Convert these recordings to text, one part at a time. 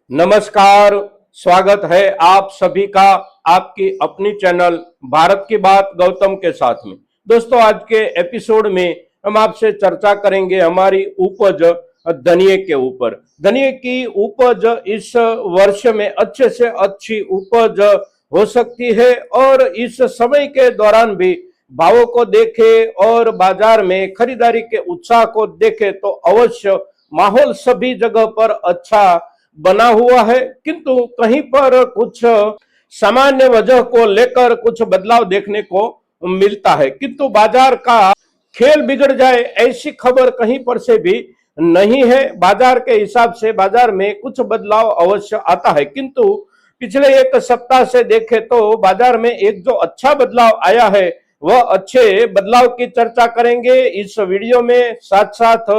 नमस्कार। स्वागत है आप सभी का आपकी अपनी चैनल भारत की बात गौतम के साथ में। दोस्तों, आज के एपिसोड में हम आपसे चर्चा करेंगे हमारी उपज धनिये के ऊपर। धनिये की उपज इस वर्ष में अच्छे से अच्छी उपज हो सकती है और इस समय के दौरान भी भावों को देखे और बाजार में खरीदारी के उत्साह को देखे तो अवश्य माहौल सभी जगह पर अच्छा बना हुआ है, किंतु कहीं पर कुछ सामान्य वजह को लेकर कुछ बदलाव देखने को मिलता है। किंतु बाजार का खेल बिगड़ जाए ऐसी खबर कहीं पर से भी नहीं है। बाजार के हिसाब से बाजार में कुछ बदलाव अवश्य आता है, किंतु पिछले एक सप्ताह से देखें तो बाजार में एक जो अच्छा बदलाव आया है वह अच्छे बदलाव की चर्चा करेंगे इस वीडियो में। साथ साथ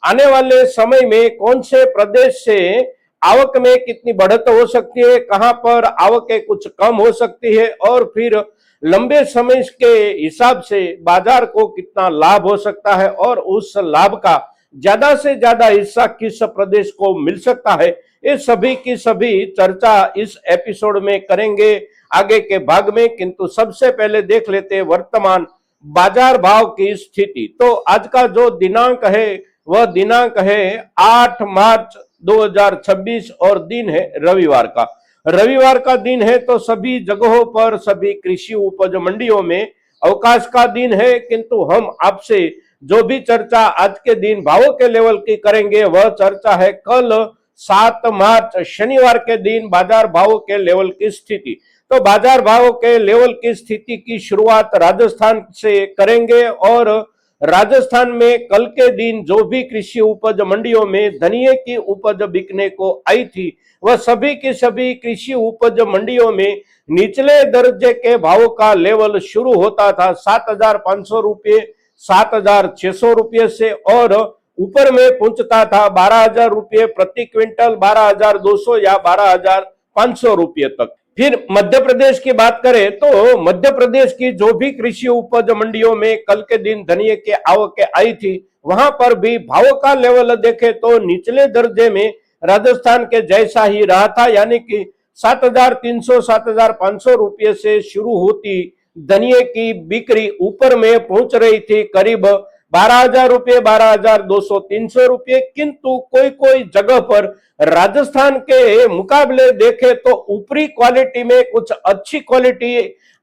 आने वाले समय में कौन से प्रदेश से आवक में कितनी बढ़त हो सकती है, कहां पर आवकें कुछ कम हो सकती है और फिर लंबे समय के हिसाब से बाजार को कितना लाभ हो सकता है और उस लाभ का ज्यादा से ज्यादा हिस्सा किस प्रदेश को मिल सकता है, ये सभी की सभी चर्चा इस एपिसोड में करेंगे आगे के भाग में। किंतु सबसे पहले देख लेते हैं वर्तमान बाजार भाव की स्थिति। तो आज का जो दिनांक है वह दिनांक है 8 मार्च 2026 और दिन है रविवार का। रविवार का दिन है तो सभी जगहों पर सभी कृषि उपज मंडियों में अवकाश का दिन है, किंतु हम आपसे जो भी चर्चा आज के दिन भावों के लेवल की करेंगे वह चर्चा है कल 7 मार्च शनिवार के दिन बाजार भावों के लेवल की स्थिति। तो बाजार भावों के लेवल की स्थिति की शुरुआत राजस्थान से करेंगे और राजस्थान में कल के दिन जो भी कृषि उपज मंडियों में धनिये की उपज बिकने को आई थी वह सभी की सभी कृषि उपज मंडियों में निचले दर्जे के भावों का लेवल शुरू होता था 7,500 रुपये, 7,600 रुपये से और ऊपर में पहुंचता था 12,000 रुपये प्रति क्विंटल, 12,200 या 12,500 रुपये तक। फिर मध्य प्रदेश की बात करें तो मध्य प्रदेश की जो भी कृषि उपज मंडियों में कल के दिन धनिये की आवकें आई थी वहां पर भी भावों का लेवल देखे तो निचले दर्जे में राजस्थान के जैसा ही रहा था, यानी कि 7,300 7,500 रुपये से शुरू होती धनिये की बिक्री ऊपर में पहुंच रही थी करीब 12,000 रुपये, 12,200 300 रुपये। किंतु कोई कोई जगह पर राजस्थान के मुकाबले देखे तो ऊपरी क्वालिटी में कुछ अच्छी क्वालिटी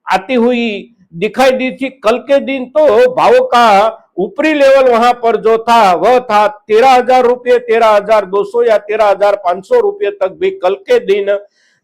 आती हुई दिखाई दी थी। कल के दिन तो भावों का ऊपरी लेवल वहां पर जो था वह था 13,000 रुपये, 13,200 या 13,500 रुपये तक भी कल के दिन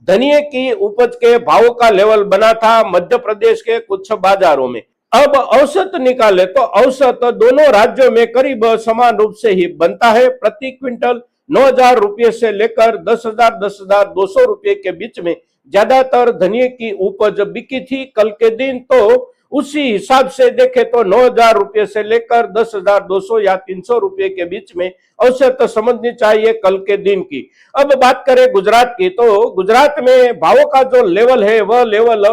धनिये की उपज के भावों का लेवल बना था मध्य प्रदेश के कुछ बाजारों में। अब औसत निकाले तो औसत दोनों राज्यों में करीब समान रूप से ही बनता है। प्रति क्विंटल 9,000 रुपये से लेकर 10,000 10,200 रुपये के बीच में ज्यादातर धनिये की उपज बिकी थी कल के दिन। तो उसी हिसाब से देखे तो 9,000 रुपये से लेकर 10,200 या 300 रुपये के बीच में औसत समझनी चाहिए कल के दिन की। अब बात करें गुजरात की तो गुजरात में भावों का जो लेवल है वह लेवल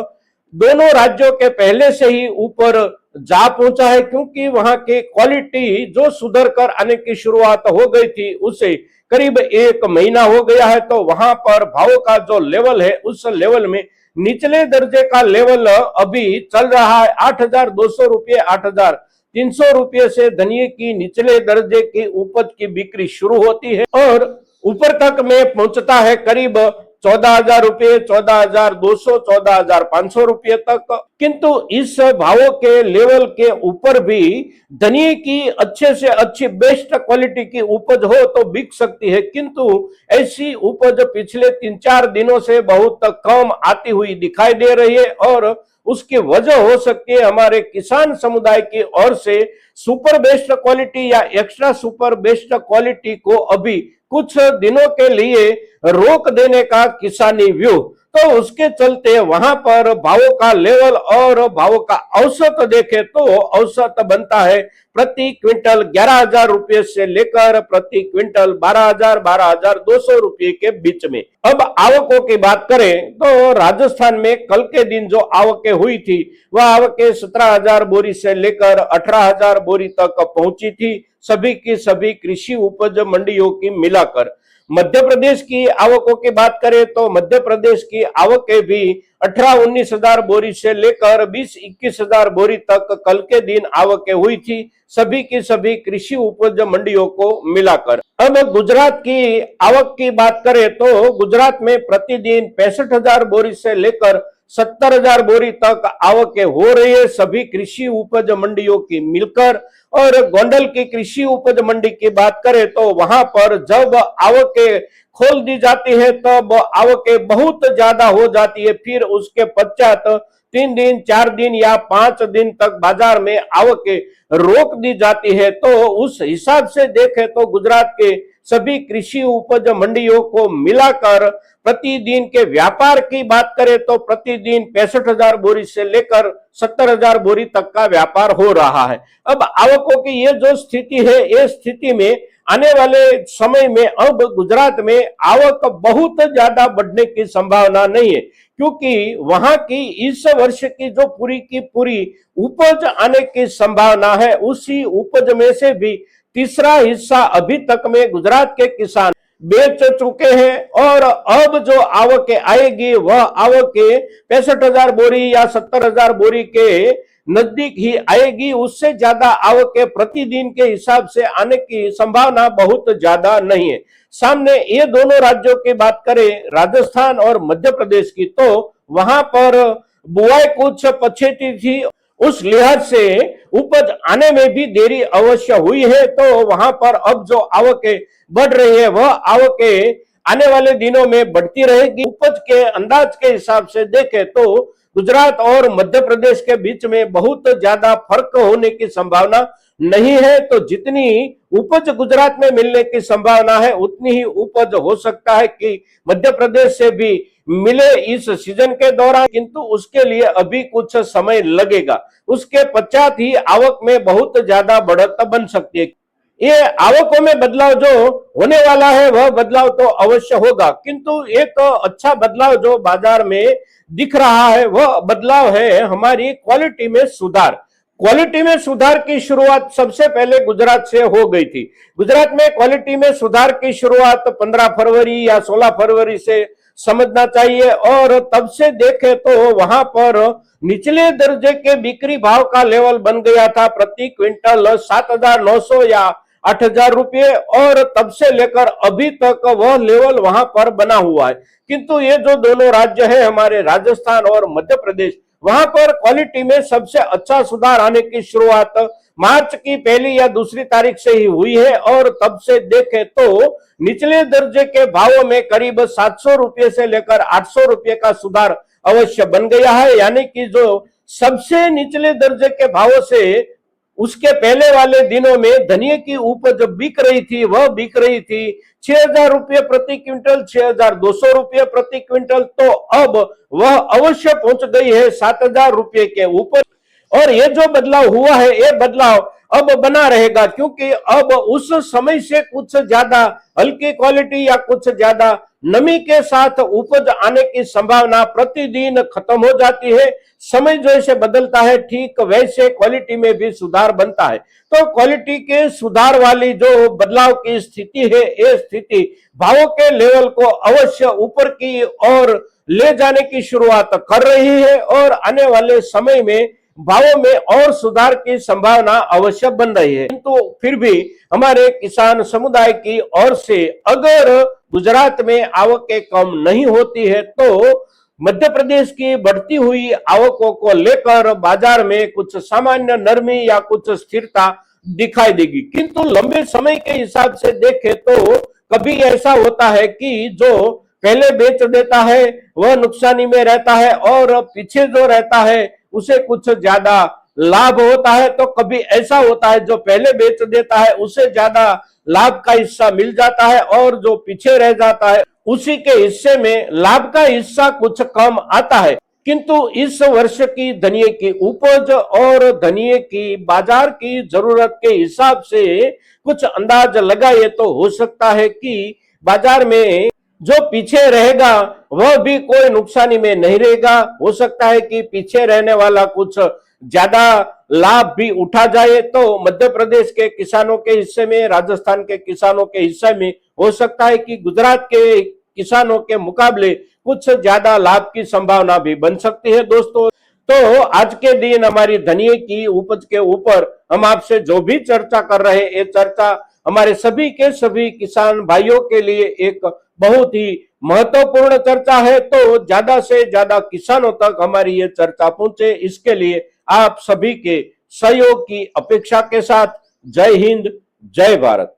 दोनों राज्यों के पहले से ही ऊपर जा पहुंचा है, क्योंकि वहां की क्वालिटी जो सुधर कर आने की शुरुआत हो गई थी उसे करीब 1 महीना हो गया है। तो वहां पर भावों का जो लेवल है उस लेवल में निचले दर्जे का लेवल अभी चल रहा है 8,200 रुपये, 8,300 रुपये से धनिये की निचले दर्जे की उपज की बिक्री शुरू होती है और ऊपर तक में पहुंचता है करीब 14,000 रुपये, 14,200, 14,500 रुपये तक। किंतु इस भावों के लेवल के ऊपर भी धनिये की अच्छे से अच्छी बेस्ट क्वालिटी की उपज हो तो बिक सकती है, किंतु ऐसी उपज पिछले 3-4 दिनों से बहुत कम आती हुई दिखाई दे रही है और उसकी वजह हो सकती है हमारे किसान समुदाय की ओर से सुपर बेस्ट क्वालिटी या एक्स्ट्रा सुपर बेस्ट क्वालिटी को अभी कुछ दिनों के लिए रोक देने का किसानी व्यू। तो उसके चलते वहां पर भावों का लेवल और भावों का औसत देखे तो औसत बनता है प्रति क्विंटल 11,000 रुपये से लेकर प्रति क्विंटल 12,000 12,200 रुपये के बीच में। अब आवकों की बात करें तो राजस्थान में कल के दिन जो आवकें हुई थी वह आवकें 17,000 बोरी से लेकर 18,000 बोरी तक पहुंची थी, सभी की सभी कृषि उपज मंडियों की मिलाकर। मध्य प्रदेश की आवकों की बात करें तो मध्य प्रदेश की आवकें भी 18-19 हजार बोरी से लेकर 20-21 हजार बोरी तक कल के दिन आवकें हुई थी, सभी की सभी कृषि उपज मंडियों को मिलाकर। अब गुजरात की आवक की बात करें तो गुजरात में प्रतिदिन 65,000 बोरी से लेकर 70,000 बोरी तक आवकें हो रही है, सभी कृषि उपज मंडियों की मिलकर। और गोंडल की कृषि उपज मंडी की बात करें तो वहां पर जब आवकें खोल दी जाती है तब आवकें बहुत ज्यादा हो जाती है, फिर उसके पश्चात 3 दिन 4 दिन या 5 दिन तक बाजार में आवकें रोक दी जाती है। तो उस हिसाब से देखें तो गुजरात के सभी कृषि उपज मंडियों को मिलाकर प्रतिदिन के व्यापार की बात करें तो प्रतिदिन 65,000 बोरी से लेकर 70,000 बोरी तक का व्यापार हो रहा है। अब आवकों की ये जो स्थिति है, ये स्थिति में आने वाले समय में अब गुजरात में आवक बहुत ज्यादा बढ़ने की संभावना नहीं है, क्योंकि वहां की इस वर्ष की जो पूरी की पूरी उपज आने की संभावना है, उसी उपज में से भी तीसरा हिस्सा अभी तक में गुजरात के किसान बेच चुके हैं। और अब जो आवकें आएगी वह आवकें 65,000 बोरी या 70,000 बोरी के नजदीक ही आएगी, उससे ज्यादा आवकें प्रतिदिन के हिसाब से आने की संभावना बहुत ज्यादा नहीं है। सामने ये दोनों राज्यों की बात करें, राजस्थान और मध्य प्रदेश की, तो वहां पर बुआई कुछ पछेती थी, उस लिहाज से उपज आने में भी देरी अवश्य हुई है। तो वहां पर अब जो आवकें बढ़ रही है वह आवकें आने वाले दिनों में बढ़ती रहेगी। उपज के अंदाज के हिसाब से देखें तो गुजरात और मध्य प्रदेश के बीच में बहुत ज्यादा फर्क होने की संभावना नहीं है। तो जितनी उपज गुजरात में मिलने की संभावना है उतनी ही उपज हो सकता है कि मध्य प्रदेश से भी मिले इस सीजन के दौरान, किंतु उसके लिए अभी कुछ समय लगेगा। उसके पश्चात ही आवक में बहुत ज्यादा बढ़त बन सकती है। ये आवकों में बदलाव जो होने वाला है वह बदलाव तो अवश्य होगा, किंतु एक अच्छा बदलाव जो बाजार में दिख रहा है वह बदलाव है हमारी क्वालिटी में सुधार। क्वालिटी में सुधार की शुरुआत सबसे पहले गुजरात से हो गई थी। गुजरात में क्वालिटी में सुधार की शुरुआत 15 फरवरी या 16 फरवरी से समझना चाहिए, और तब से देखें तो वहां पर निचले दर्जे के बिक्री भाव का लेवल बन गया था प्रति क्विंटल 7,900 या 8,000 रुपये, और तब से लेकर अभी तक वह लेवल वहां पर बना हुआ है। किंतु ये जो दोनों राज्य है हमारे राजस्थान और मध्य प्रदेश, वहां पर क्वालिटी में सबसे अच्छा सुधार आने की शुरुआत मार्च की 1 या 2 तारीख से ही हुई है, और तब से देखें तो निचले दर्जे के भावों में करीब 700 रुपये से लेकर 800 रुपये का सुधार अवश्य बन गया है। यानी कि जो सबसे निचले दर्जे के भावों से उसके पहले वाले दिनों में धनिये की उपज बिक रही थी, वह बिक रही थी 6,000 रुपये प्रति क्विंटल, 6,200 रुपये प्रति क्विंटल, तो अब वह अवश्य पहुंच गई है 7,000 रुपये के ऊपर। और ये जो बदलाव हुआ है ये बदलाव अब बना रहेगा, क्योंकि अब उस समय से कुछ ज्यादा हल्की क्वालिटी या कुछ ज्यादा नमी के साथ उपज आने की संभावना प्रतिदिन खत्म हो जाती है। समय जैसे बदलता है ठीक वैसे क्वालिटी में भी सुधार बनता है। तो क्वालिटी के सुधार वाली जो बदलाव की स्थिति है, ये स्थिति भावों के लेवल को अवश्य ऊपर की ओर ले जाने की शुरुआत कर रही है, और आने वाले समय में भावों में और सुधार की संभावना अवश्य बन रही है। किंतु फिर भी हमारे किसान समुदाय की ओर से अगर गुजरात में आवकें कम नहीं होती है तो मध्य प्रदेश की बढ़ती हुई आवकों को लेकर बाजार में कुछ सामान्य नरमी या कुछ स्थिरता दिखाई देगी। किंतु लंबे समय के हिसाब से देखें तो कभी ऐसा होता है कि जो पहले बेच देता है वह नुकसानी में रहता है, और पीछे जो रहता है उसे कुछ ज्यादा लाभ होता है। तो कभी ऐसा होता है जो पहले बेच देता है उसे ज्यादा लाभ का हिस्सा मिल जाता है, और जो पीछे रह जाता है उसी के हिस्से में लाभ का हिस्सा कुछ कम आता है। किंतु इस वर्ष की धनिये की उपज और धनिये की बाजार की जरूरत के हिसाब से कुछ अंदाज लगाए तो हो सकता है कि बाजार में जो पीछे रहेगा वह भी कोई नुकसानी में नहीं रहेगा। हो सकता है कि पीछे रहने वाला कुछ ज्यादा लाभ भी उठा जाए, तो मध्य प्रदेश के किसानों के हिस्से में, राजस्थान के किसानों के हिस्से में हो सकता है कि गुजरात के किसानों के मुकाबले कुछ ज्यादा लाभ की संभावना भी बन सकती है दोस्तों। तो आज के दिन हमारी धनिये की उपज के ऊपर हम आपसे जो भी चर्चा कर रहे हैं, ये चर्चा हमारे सभी के सभी किसान भाइयों के लिए एक बहुत ही महत्वपूर्ण चर्चा है। तो ज्यादा से ज्यादा किसानों तक हमारी ये चर्चा पहुंचे, इसके लिए आप सभी के सहयोग की अपेक्षा के साथ जय हिंद, जय भारत।